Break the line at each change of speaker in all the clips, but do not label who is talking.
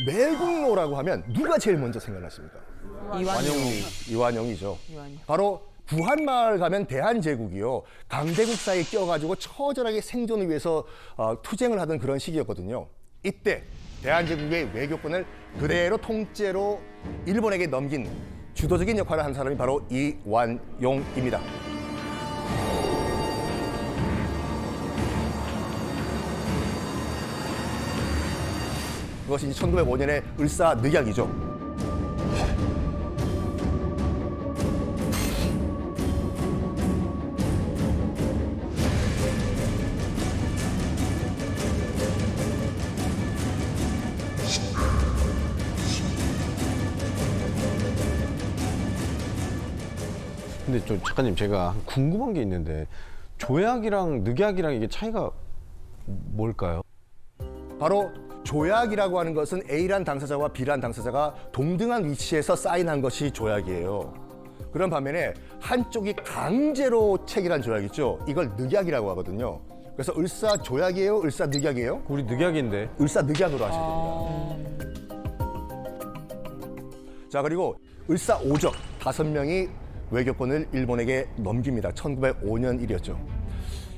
매국노라고 하면 누가 제일 먼저 생각나십니까? 이완용이죠. 바로 구한마을 가면 대한제국이요. 강대국 사이에 껴가지고 처절하게 생존을 위해서 투쟁을 하던 그런 시기였거든요. 이때 대한제국의 외교권을 그대로 통째로 일본에게 넘긴 주도적인 역할을 한 사람이 바로 이완용입니다. 그것이 1905년의 을사늑약이죠.
근데 좀 작가님 제가 궁금한 게 있는데 조약이랑 늑약이랑 이게 차이가 뭘까요?
바로 조약이라고 하는 것은 A란 당사자와 B란 당사자가 동등한 위치에서 사인한 것이 조약이에요. 그런 반면에 한쪽이 강제로 체결한 조약 있죠. 이걸 늑약이라고 하거든요. 그래서 을사조약이에요? 을사늑약이에요?
우리 늑약인데.
을사늑약으로 하셔야 됩니다. 자, 그리고 을사오적 5명이 외교권을 일본에게 넘깁니다. 1905년 일이었죠.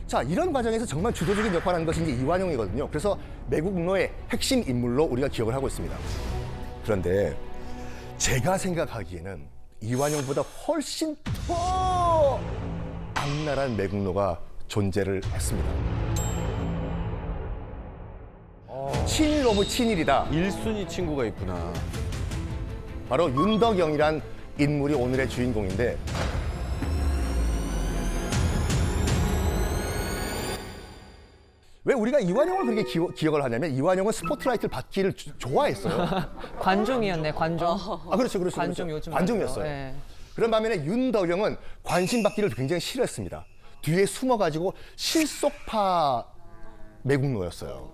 자, 이런 과정에서 정말 주도적인 역할을 하는 것이 이제 이완용이거든요. 그래서 매국노의 핵심 인물로 우리가 기억을 하고 있습니다. 그런데 제가 생각하기에는 이완용보다 훨씬 더 악랄한 매국노가 존재를 했습니다. 친일 오브 친일이다.
1순위 친구가 있구나.
바로 윤덕영이란 인물이 오늘의 주인공인데 왜 우리가 이완용을 그렇게 기억을 하냐면 이완용은 스포트라이트를 받기를 좋아했어요.
관종이었네, 관종.
그렇죠.
관종
그렇죠.
요즘
관종이었어요.
네.
그런 반면에 윤덕영은 관심 받기를 굉장히 싫어했습니다. 뒤에 숨어가지고 실속파 매국노였어요.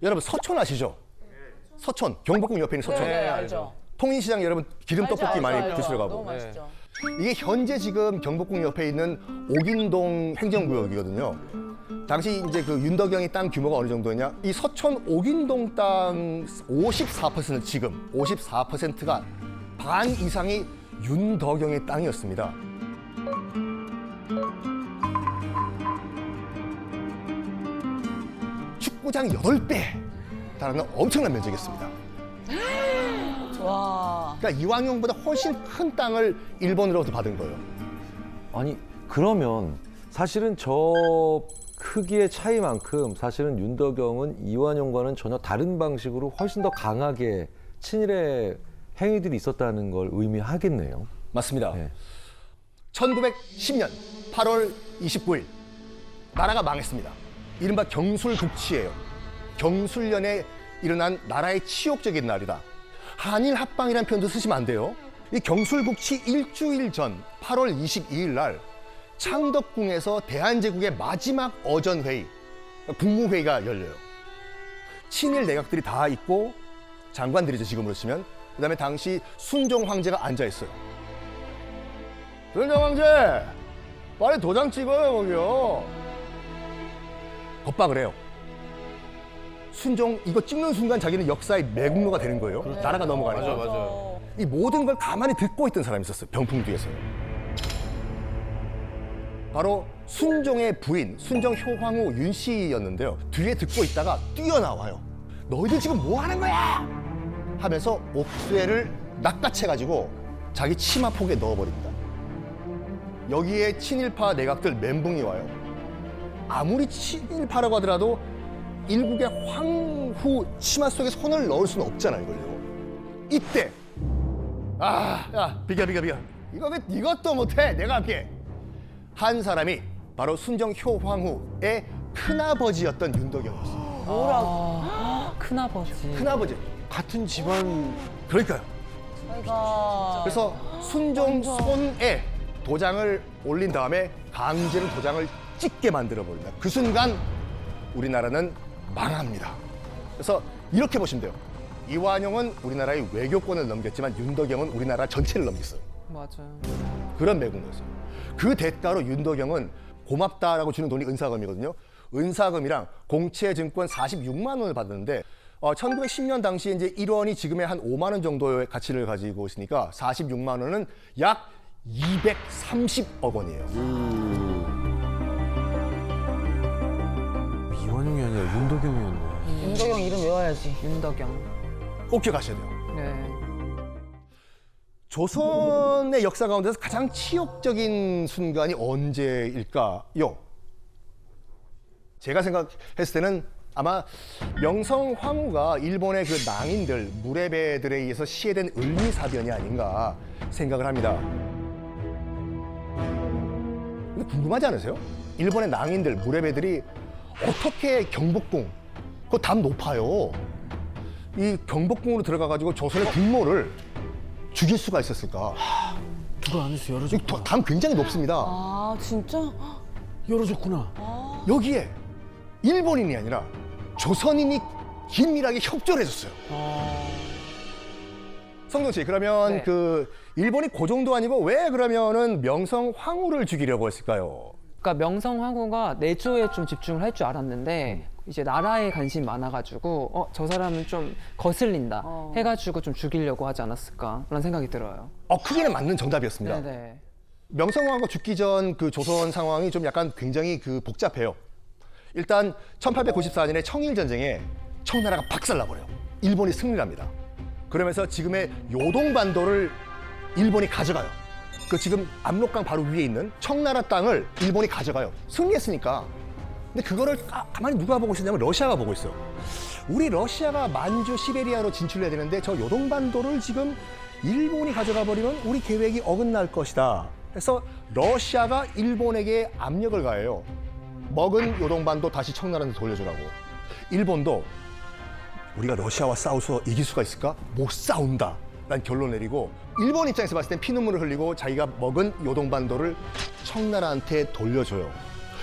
여러분 서촌 아시죠? 서촌, 경복궁 옆에 있는 서촌.
네, 알죠.
통인시장 여러분 기름 떡볶이 많이 드시러 가고.
너무 맛있죠.
이게 현재 지금 경복궁 옆에 있는 옥인동 행정구역이거든요. 당시 이제 그 윤덕영의 땅 규모가 어느 정도였냐? 이 서촌 옥인동 땅 54% 지금 54%가 반 이상이 윤덕영의 땅이었습니다. 축구장 8배 달하는 엄청난 면적이었습니다.
와.
그러니까 이완용보다 훨씬 큰 땅을 일본으로부터 받은 거예요.
아니 그러면 사실은 저 크기의 차이만큼 사실은 윤덕영은 이완용과는 전혀 다른 방식으로 훨씬 더 강하게 친일의 행위들이 있었다는 걸 의미하겠네요.
맞습니다.
네.
1910년 8월 29일 나라가 망했습니다. 이른바 경술국치예요. 경술련에 일어난 나라의 치욕적인 날이다. 한일 합방이라는 표현도 쓰시면 안 돼요. 이 경술국치 일주일 전 8월 22일 날 창덕궁에서 대한제국의 마지막 어전회의, 국무회의가 열려요. 친일 내각들이 다 있고 장관들이죠, 지금으로 치면. 그다음에 당시 순종 황제가 앉아 있어요. 순종 황제, 빨리 도장 찍어요, 거기요. 겁박을 해요. 순종 이거 찍는 순간 자기는 역사의 매국노가 되는 거예요. 나라가 넘어가는 거예요.
맞아요.
이 모든 걸 가만히 듣고 있던 사람이 있었어요. 병풍 뒤에서요. 바로 순종의 부인, 순종 효황후 윤 씨였는데요. 뒤에 듣고 있다가 뛰어나와요. 너희들 지금 뭐 하는 거야? 하면서 옥쇠를 낚아채가지고 자기 치마 폭에 넣어버립니다. 여기에 친일파 내각들 멘붕이 와요. 아무리 친일파라고 하더라도 일국의 황후 치마 속에 손을 넣을 수는 없잖아요, 이걸요. 이때 야, 비켜. 이것도 못해. 내가 할게. 한 사람이 바로 순정 효황후의 큰아버지였던 윤덕영이었어요.
뭐라고? 큰아버지.
큰아버지.
같은 집안.
그러니까요.
아이고.
그래서 순종 손에 도장을 올린 다음에 강제로 도장을 찍게 만들어 버립니다. 그 순간 우리나라는 망합니다. 그래서 이렇게 보시면 돼요. 이완용은 우리나라의 외교권을 넘겼지만 윤덕영은 우리나라 전체를 넘겼어요.
맞아요.
그런 매국노였어요. 그 대가로 윤덕영은 고맙다라고 주는 돈이 은사금이거든요. 은사금이랑 공채 증권 46만 원을 받았는데 1910년 당시에 이제 1원이 지금의 한 5만 원 정도의 가치를 가지고 있으니까 46만 원은 약 230억 원이에요.
이완용이 아니라 윤도경이었네.
윤덕영 이름 외워야지. 윤덕영.
꼭 기억하셔야 돼요.
네.
조선의 역사 가운데서 가장 치욕적인 순간이 언제일까요? 제가 생각했을 때는 아마 명성 황후가 일본의 그 낭인들, 무례배들에 의해서 시해된 을미사변이 아닌가 생각을 합니다. 근데 궁금하지 않으세요? 일본의 낭인들, 무례배들이 어떻게 경복궁, 그 담 높아요. 이 경복궁으로 들어가가지고 조선의 국모를 죽일 수가 있었을까?
누가 안에서 열어줬구나.
담 굉장히 높습니다.
아 진짜?
열어줬구나.
여기에 일본인이 아니라 조선인이 긴밀하게 협조를 해줬어요. 성동 씨, 그러면
네.
그 일본이 그 정도 아니고 왜 그러면은 명성 황후를 죽이려고 했을까요?
그러니까 명성 황후가 내조에 좀 집중을 할 줄 알았는데 이제 나라에 관심이 많아가지고 저 사람은 좀 거슬린다 해가지고 좀 죽이려고 하지 않았을까 그런 생각이 들어요.
크게는 맞는 정답이었습니다.
네네.
명성 황후가 죽기 전 그 조선 상황이 좀 약간 굉장히 그 복잡해요. 일단 1894년에 청일전쟁에 청나라가 박살나버려요. 일본이 승리를 합니다. 그러면서 지금의 요동반도를 일본이 가져가요. 그 지금 압록강 바로 위에 있는 청나라 땅을 일본이 가져가요. 승리했으니까. 근데 그거를 가만히 누가 보고 있었냐면 러시아가 보고 있어요. 우리 러시아가 만주, 시베리아로 진출해야 되는데 저 요동반도를 지금 일본이 가져가 버리면 우리 계획이 어긋날 것이다. 그래서 러시아가 일본에게 압력을 가해요. 먹은 요동반도 다시 청나라한테 돌려주라고. 일본도 우리가 러시아와 싸워서 이길 수가 있을까? 못 싸운다. 라는 결론 내리고 일본 입장에서 봤을 땐 피눈물을 흘리고 자기가 먹은 요동반도를 청나라한테 돌려줘요.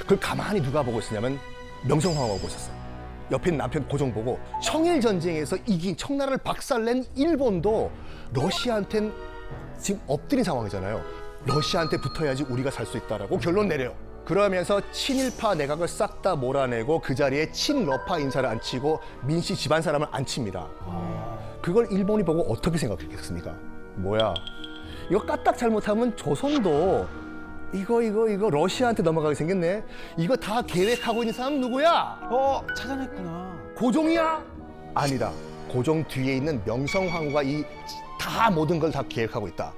그걸 가만히 누가 보고 있었냐면 명성황후가 보고 있었어요. 옆에 남편 고종 보고 청일전쟁에서 이긴 청나라를 박살낸 일본도 러시아한텐 지금 엎드린 상황이잖아요. 러시아한테 붙어야지 우리가 살 수 있다라고 결론 내려요. 그러면서 친일파 내각을 싹 다 몰아내고 그 자리에 친러파 인사를 앉히고 민씨 집안 사람을 앉힙니다. 그걸 일본이 보고 어떻게 생각했겠습니까? 뭐야, 이거 까딱 잘못하면 조선도 이거 러시아한테 넘어가게 생겼네. 이거 다 계획하고 있는 사람 누구야?
찾아냈구나.
고종이야? 아니다. 고종 뒤에 있는 명성황후가 이 다 모든 걸 다 계획하고 있다.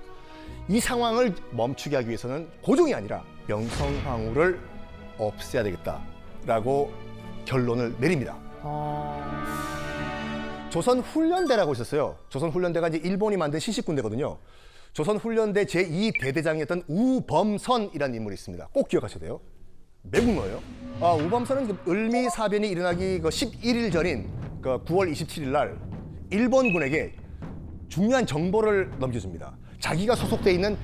이 상황을 멈추게 하기 위해서는 고종이 아니라 명성황후를 없애야 되겠다라고 결론을 내립니다. 조선훈련대라고 있었어요. 조선훈련대가 이제 일본이 만든 신식군대거든요. 조선훈련대 제2대대장이었던 우범선이라는 인물이 있습니다. 꼭 기억하셔야 돼요. 매국노예요. 우범선은 을미사변이 일어나기 11일 전인 9월 27일 날 일본군에게 중요한 정보를 넘겨줍니다. 자기가 소속돼 있는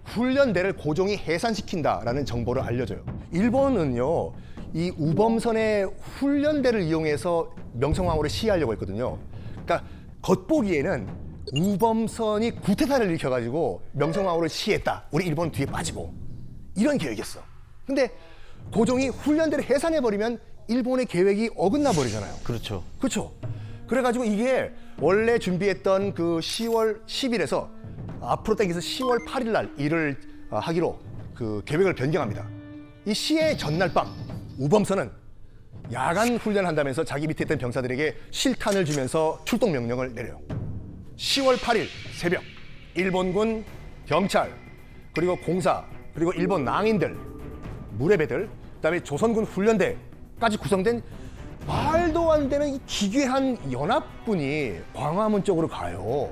훈련대를 고종이 해산시킨다라는 정보를 알려줘요. 일본은요, 이 우범선의 훈련대를 이용해서 명성황후를 시해하려고 했거든요. 그러니까 겉보기에는 우범선이 구태타를 일으켜가지고 명성황후를 시했다. 우리 일본 뒤에 빠지고 이런 계획이었어. 근데 고종이 훈련대를 해산해버리면 일본의 계획이 어긋나 버리잖아요.
그렇죠.
그렇죠. 그래가지고 이게 원래 준비했던 그 10월 10일에서 앞으로 당겨서 10월 8일 날 일을 하기로 그 계획을 변경합니다. 이 시의 전날 밤 우범선은 야간 훈련을 한다면서 자기 밑에 있던 병사들에게 실탄을 주면서 출동 명령을 내려요. 10월 8일 새벽 일본군, 경찰, 그리고 공사, 그리고 일본 낭인들, 무례배들, 그다음에 조선군 훈련대까지 구성된 말도 안 되는 이 기괴한 연합군이 광화문 쪽으로 가요.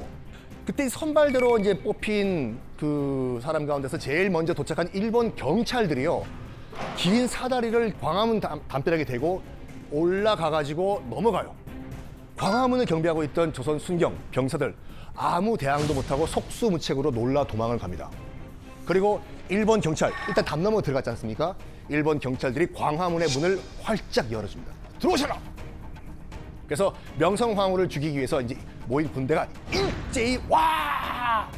그때 선발대로 이제 뽑힌 그 사람 가운데서 제일 먼저 도착한 일본 경찰들이요, 긴 사다리를 광화문 담벼락에 대고 올라가가지고 넘어가요. 광화문을 경비하고 있던 조선 순경 병사들 아무 대항도 못하고 속수무책으로 놀라 도망을 갑니다. 그리고 일본 경찰, 일단 담 넘어 들어갔지 않습니까? 일본 경찰들이 광화문의 문을 활짝 열어줍니다. 들어오셔라! 그래서 명성황후를 죽이기 위해서 이제 모인 군대가 일제히 와!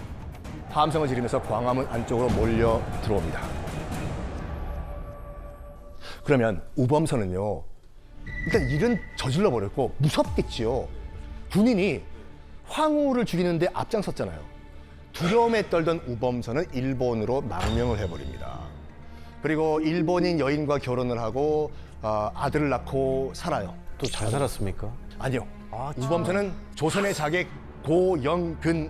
함성을 지르면서 광화문 안쪽으로 몰려 들어옵니다. 그러면 우범선은요, 일단 일은 저질러 버렸고 무섭겠지요. 군인이 황후를 죽이는데 앞장섰잖아요. 두려움에 떨던 우범선은 일본으로 망명을 해버립니다. 그리고 일본인 여인과 결혼을 하고 아들을 낳고 살아요.
또 잘 살았습니까?
아니요. 우범선은 조선의 자객 고영근에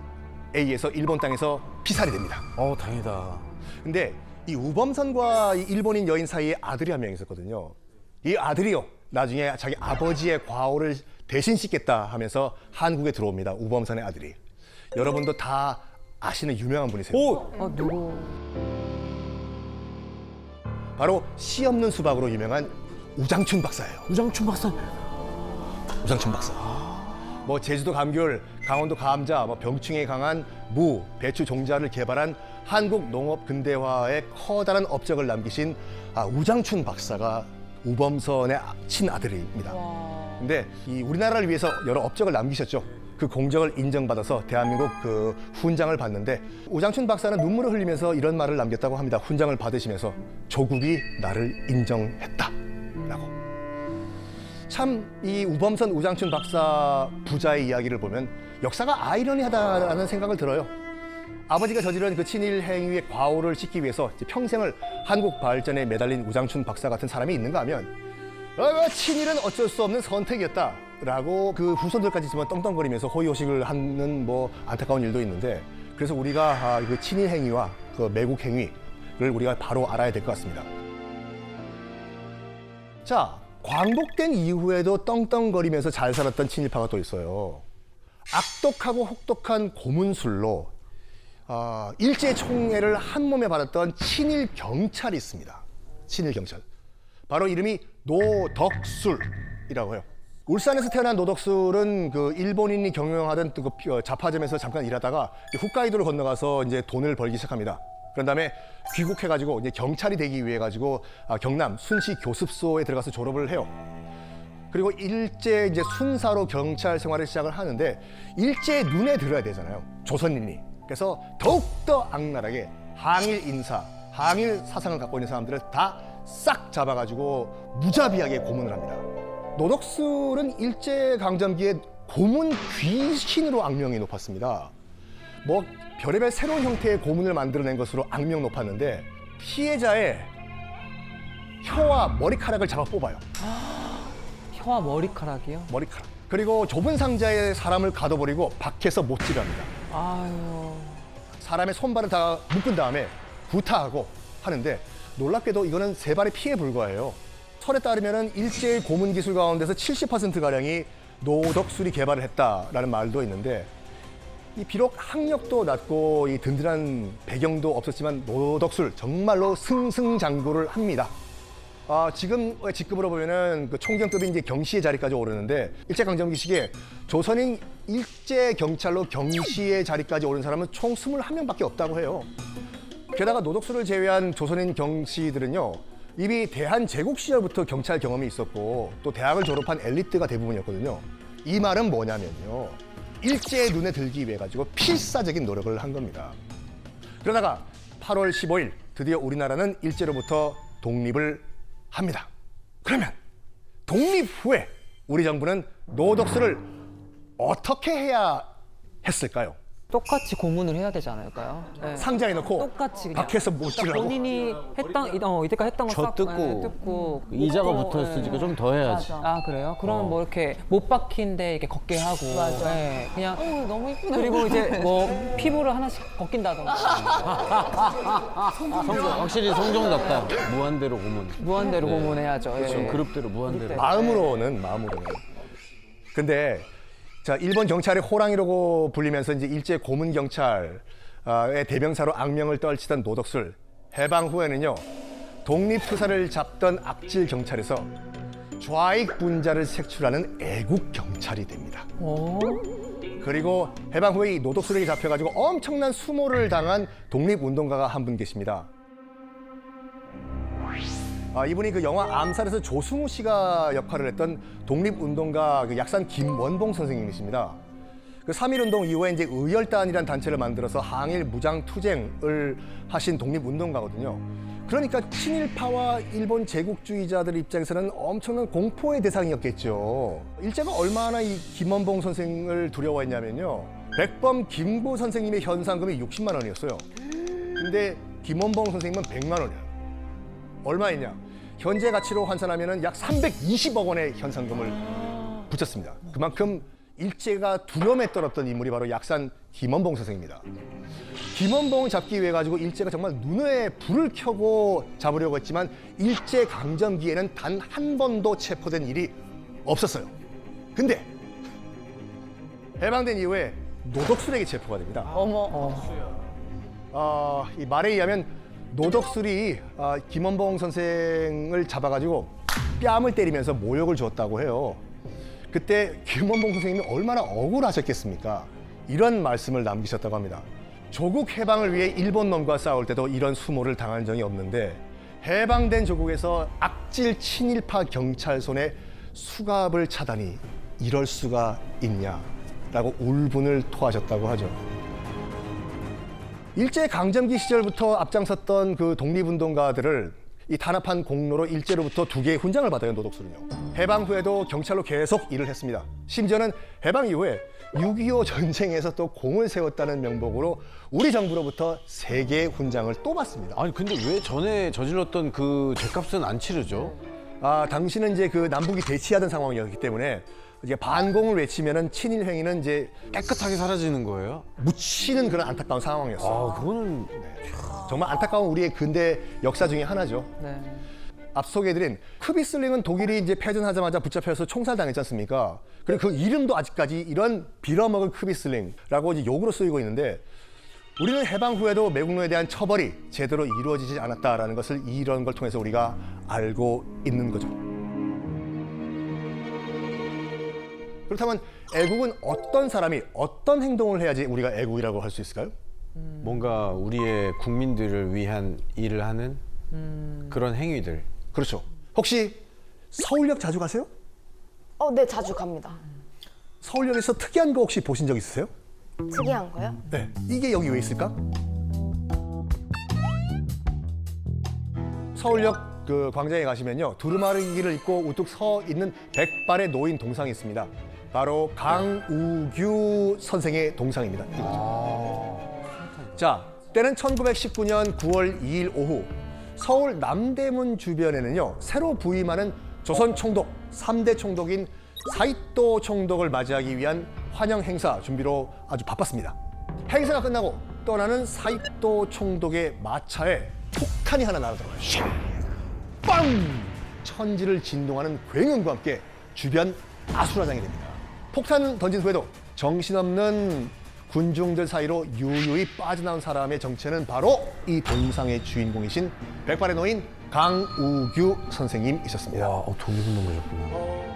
의해서 일본 땅에서 피살이 됩니다.
다행이다.
근데 이 우범선과 이 일본인 여인 사이에 아들이 한 명 있었거든요. 이 아들이요, 나중에 자기 아버지의 과오를 대신 씻겠다 하면서 한국에 들어옵니다. 우범선의 아들이. 여러분도 다 아시는 유명한 분이세요.
누구?
바로 씨 없는 수박으로 유명한 우장춘 박사예요.
우장춘 박사.
우장춘 박사. 뭐 제주도 감귤, 강원도 감자, 뭐 병충해에 강한 무, 배추 종자를 개발한 한국 농업 근대화에 커다란 업적을 남기신 우장춘 박사가 우범선의 친아들입니다. 근데 이 우리나라를 위해서 여러 업적을 남기셨죠. 그 공적을 인정받아서 대한민국 그 훈장을 받는데 우장춘 박사는 눈물을 흘리면서 이런 말을 남겼다고 합니다. 훈장을 받으시면서 조국이 나를 인정했다라고. 참 이 우범선 우장춘 박사 부자의 이야기를 보면 역사가 아이러니하다라는 생각을 들어요. 아버지가 저지른 그 친일 행위의 과오를 씻기 위해서 평생을 한국 발전에 매달린 우장춘 박사 같은 사람이 있는가 하면 친일은 어쩔 수 없는 선택이었다라고 그 후손들까지 지금 떵떵거리면서 호의호식을 하는 뭐 안타까운 일도 있는데, 그래서 우리가 그 친일 행위와 그 매국 행위를 우리가 바로 알아야 될 것 같습니다. 자, 광복된 이후에도 떵떵거리면서 잘 살았던 친일파가 또 있어요. 악독하고 혹독한 고문술로 일제 총애를 한 몸에 받았던 친일 경찰이 있습니다. 친일 경찰. 바로 이름이 노덕술이라고 해요. 울산에서 태어난 노덕술은 그 일본인이 경영하던 그 잡화점에서 잠깐 일하다가 홋카이도를 건너가서 이제 돈을 벌기 시작합니다. 그런 다음에 귀국해가지고 이제 경찰이 되기 위해 가지고 경남 순시 교습소에 들어가서 졸업을 해요. 그리고 일제 이제 순사로 경찰 생활을 시작을 하는데 일제의 눈에 들어야 되잖아요. 조선인이. 그래서 더욱더 악랄하게 항일 인사, 항일 사상을 갖고 있는 사람들을 다 싹 잡아가지고 무자비하게 고문을 합니다. 노덕술은 일제강점기에 고문 귀신으로 악명이 높았습니다. 뭐 별의별 새로운 형태의 고문을 만들어낸 것으로 악명 높았는데 피해자의 혀와 머리카락을 잡아 뽑아요.
혀와 머리카락이요?
머리카락. 그리고 좁은 상자에 사람을 가둬버리고 밖에서 못질을 합니다.
아유.
사람의 손발을 다 묶은 다음에 구타하고 하는데 놀랍게도 이거는 세 발의 피에 불과해요. 설에 따르면 일제의 고문 기술 가운데서 70%가량이 노덕술이 개발을 했다라는 말도 있는데, 이 비록 학력도 낮고 이 든든한 배경도 없었지만 노덕술 정말로 승승장구를 합니다. 지금의 직급으로 보면은 그 총경급인 이제 경시의 자리까지 오르는데, 일제강점기 시기에 조선인 일제 경찰로 경시의 자리까지 오른 사람은 총 21명밖에 없다고 해요. 게다가 노덕술을 제외한 조선인 경시들은요, 이미 대한제국 시절부터 경찰 경험이 있었고 또 대학을 졸업한 엘리트가 대부분이었거든요. 이 말은 뭐냐면요, 일제의 눈에 들기 위해 가지고 필사적인 노력을 한 겁니다. 그러다가 8월 15일 드디어 우리나라는 일제로부터 독립을 합니다. 그러면 독립 후에 우리 정부는 노덕술을 어떻게 해야 했을까요?
똑같이 고문을 해야 되지 않을까요? 네.
상자에 넣고
똑같이 그냥.
밖에서 못질하고.
본인이 이때까지 했던 거
저
싹
뜯고
뜯고
이자가
뜯고,
붙어있으니까
네.
좀 더 해야지.
아 그래요? 그러면 뭐 이렇게 못 박힌데 이렇게 걷게 하고,
맞아.
네, 그냥
너무 이쁘다.
그리고 이제 뭐 피부를 하나씩 벗긴다던가
확실히 성종답다. 무한대로 고문.
무한대로 고문해야죠.
그렇죠.
예.
그룹대로 무한대로.
마음으로는. 근데 자, 일본 경찰의 호랑이라고 불리면서 이제 일제 고문 경찰의 대명사로 악명을 떨치던 노덕술, 해방 후에는요, 독립투사를 잡던 악질 경찰에서 좌익 분자를 색출하는 애국 경찰이 됩니다.
오?
그리고 해방 후에 이 노덕술에게 잡혀가지고 엄청난 수모를 당한 독립운동가가 한 분 계십니다. 이분이 그 영화 암살에서 조승우 씨가 역할을 했던 독립운동가 그 약산 김원봉 선생님이십니다. 그 3.1운동 이후에 이제 의열단이라는 단체를 만들어서 항일 무장투쟁을 하신 독립운동가거든요. 그러니까 친일파와 일본 제국주의자들 입장에서는 엄청난 공포의 대상이었겠죠. 일제가 얼마나 이 김원봉 선생을 두려워했냐면요. 백범 김구 선생님의 현상금이 60만 원이었어요. 근데 김원봉 선생님은 100만 원이에요. 얼마였냐? 현재 가치로 환산하면 약 320억 원의 현상금을 붙였습니다. 그만큼 일제가 두려움에 떨었던 인물이 바로 약산 김원봉 선생입니다. 김원봉을 잡기 위해 가지고 일제가 정말 눈에 불을 켜고 잡으려고 했지만 일제 강점기에는 단 한 번도 체포된 일이 없었어요. 근데 해방된 이후에 노덕술에게 체포가 됩니다. 이 말에 의하면 노덕술이 김원봉 선생을 잡아가지고 뺨을 때리면서 모욕을 주었다고 해요. 그때 김원봉 선생님이 얼마나 억울하셨겠습니까? 이런 말씀을 남기셨다고 합니다. 조국 해방을 위해 일본 놈과 싸울 때도 이런 수모를 당한 적이 없는데 해방된 조국에서 악질 친일파 경찰 손에 수갑을 차다니 이럴 수가 있냐라고 울분을 토하셨다고 하죠. 일제 강점기 시절부터 앞장섰던 그 독립운동가들을 이 탄압한 공로로 일제로부터 2개의 훈장을 받아요, 노덕술은요. 해방 후에도 경찰로 계속 일을 했습니다. 심지어는 해방 이후에 6.25 전쟁에서 또 공을 세웠다는 명목으로 우리 정부로부터 3개의 훈장을 또 받습니다.
아니 근데 왜 전에 저질렀던 그 죄값은 안 치르죠?
당시는 이제 그 남북이 대치하던 상황이었기 때문에 이제 반공을 외치면은 친일 행위는 이제
깨끗하게 사라지는 거예요?
묻히는 그런 안타까운 상황이었어요.
그거는
정말 안타까운 우리의 근대 역사 중에 하나죠.
네.
앞서 소개해드린 크비슬링은 독일이 이제 패전하자마자 붙잡혀서 총살당했지 않습니까? 그리고 그 이름도 아직까지 이런 빌어먹은 크비슬링라고 이제 욕으로 쓰이고 있는데 우리는 해방 후에도 매국노에 대한 처벌이 제대로 이루어지지 않았다라는 것을 이런 걸 통해서 우리가 알고 있는 거죠. 그렇다면 애국은 어떤 사람이 어떤 행동을 해야지 우리가 애국이라고 할 수 있을까요?
뭔가 우리의 국민들을 위한 일을 하는 그런 행위들.
그렇죠. 혹시 서울역 자주 가세요?
네, 자주 갑니다.
서울역에서 특이한 거 혹시 보신 적 있으세요?
특이한 거요?
네. 이게 여기 왜 있을까? 서울역 그 광장에 가시면요. 두루마리를 입고 우뚝 서 있는 백발의 노인 동상이 있습니다. 바로 강우규 선생의 동상입니다. 자, 때는 1919년 9월 2일 오후 서울 남대문 주변에는요. 새로 부임하는 조선 총독 3대 총독인 사이또 총독을 맞이하기 위한 환영 행사 준비로 아주 바빴습니다. 행사가 끝나고 떠나는 사이또 총독의 마차에 폭탄이 하나 날아들어요. 샤! 빵! 천지를 진동하는 굉음과 함께 주변 아수라장이 됩니다. 폭탄 던진 후에도 정신없는 군중들 사이로 유유히 빠져나온 사람의 정체는 바로 이 동상의 주인공이신 백발의 노인 강우규 선생님이셨습니다.
독립운동가셨구나.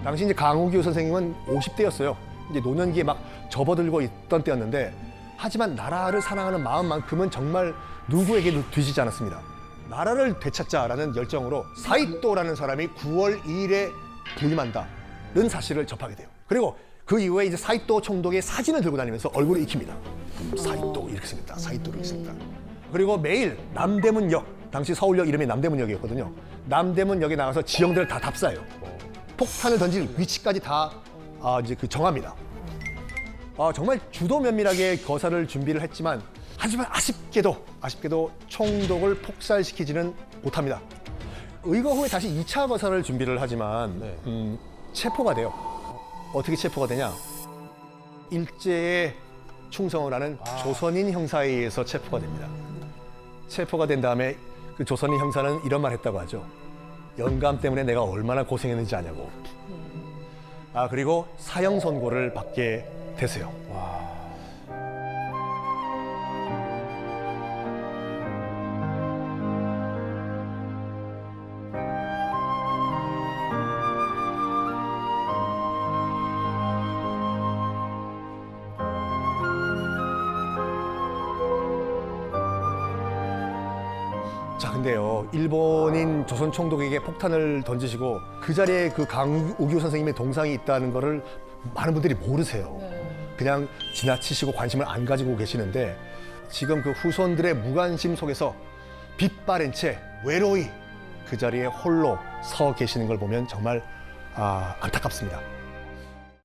당시 이제 강우규 선생님은 50대였어요. 이제 노년기에 막 접어들고 있던 때였는데 하지만 나라를 사랑하는 마음만큼은 정말 누구에게도 뒤지지 않았습니다. 나라를 되찾자라는 열정으로 사이또라는 사람이 9월 2일에 부임한다는 사실을 접하게 돼요. 그리고 그 이후에 이제 사이또 총독의 사진을 들고 다니면서 얼굴을 익힙니다. 사이또 이렇게 생겼다. 사이또 이렇게 생겼다. 그리고 매일 남대문역, 당시 서울역 이름이 남대문역이었거든요. 남대문역에 나가서 지형들을 다 답사해요. 폭탄을 던질 위치까지 다 이제 그 정합니다. 정말 주도 면밀하게 거사를 준비를 했지만 하지만 아쉽게도 총독을 폭살시키지는 못합니다. 의거 후에 다시 2차 거사를 준비를 하지만 체포가 돼요. 어떻게 체포가 되냐? 일제에 충성을 하는 조선인 형사에 의해서 체포가 됩니다. 체포가 된 다음에 그 조선인 형사는 이런 말 했다고 하죠. 영감 때문에 내가 얼마나 고생했는지 아냐고. 그리고 사형 선고를 받게 되세요. 자, 근데요, 일본인 조선 총독에게 폭탄을 던지시고 그 자리에 그 강우규 선생님의 동상이 있다는 거를 많은 분들이 모르세요. 그냥 지나치시고 관심을 안 가지고 계시는데 지금 그 후손들의 무관심 속에서 빛바랜 채 외로이 그 자리에 홀로 서 계시는 걸 보면 정말 안타깝습니다.